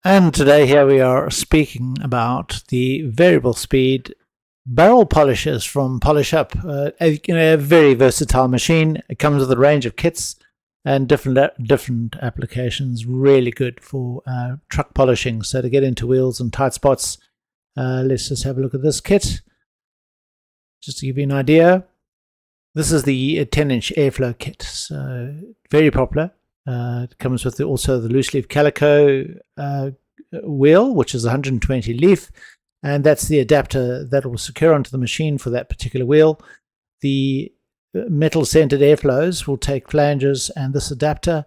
And today here we are speaking about the variable speed barrel polishers from PolishUp. A very versatile machine. It comes with a range of kits and different applications. Really good for truck polishing. So to get into wheels and tight spots, let's just have a look at this kit. Just to give you an idea, this is the 10-inch airflow kit. So very popular. It comes with also the loose leaf calico wheel, which is 120 leaf, and that's the adapter that will secure onto the machine for that particular wheel. The metal centered airflows will take flanges and this adapter.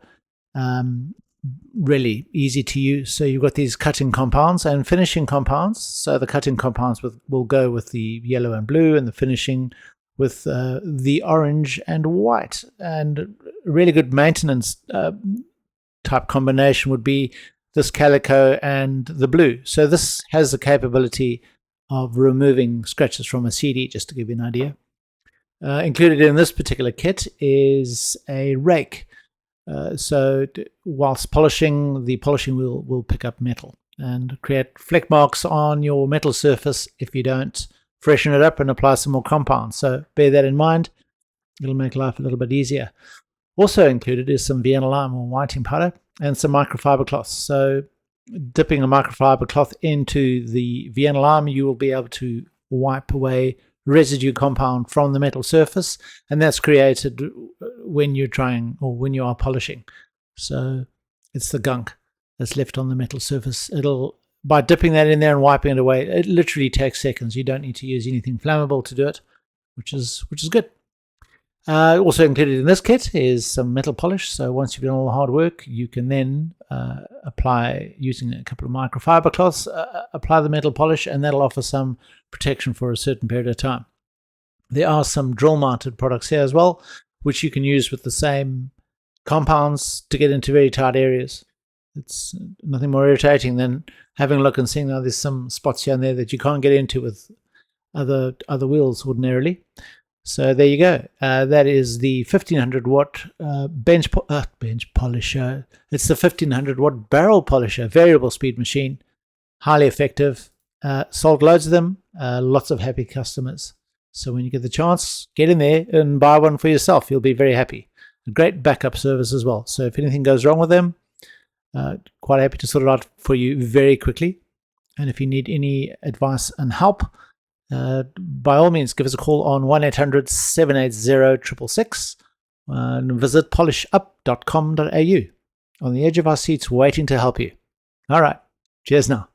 Really easy to use. So you've got these cutting compounds and finishing compounds. So the cutting compounds will go with the yellow and blue, and the finishing with the orange and white. And really good maintenance type combination would be this calico and the blue. So this has the capability of removing scratches from a CD, just to give you an idea. Included in this particular kit is a rake. So whilst polishing, the polishing wheel will pick up metal and create fleck marks on your metal surface if you don't freshen it up and apply some more compounds. So bear that in mind. It'll make life a little bit easier. Also included is some Vienna lime or whiting powder and some microfiber cloths. So dipping a microfiber cloth into the Vienna lime, you will be able to wipe away residue compound from the metal surface, and that's created when you're trying or when you are polishing. So it's the gunk that's left on the metal surface. By dipping that in there and wiping it away, it literally takes seconds. You don't need to use anything flammable to do it, which is good. Also included in this kit is some metal polish. So once you've done all the hard work, you can then apply, using a couple of microfiber cloths, apply the metal polish, and that'll offer some protection for a certain period of time. There are some drill mounted products here as well, which you can use with the same compounds to get into very tight areas. It's nothing more irritating than having a look and seeing there's some spots here and there that you can't get into with other wheels ordinarily. So there you go. That is the 1500 watt bench polisher. It's the 1500 watt barrel polisher, variable speed machine. Highly effective. Sold loads of them. Lots of happy customers. So when you get the chance, get in there and buy one for yourself. You'll be very happy. A great backup service as well. So if anything goes wrong with them, quite happy to sort it out for you very quickly. And if you need any advice and help, by all means, give us a call on 1-800-780-666 and visit polishup.com.au. On the edge of our seats, waiting to help you. All right. Cheers now.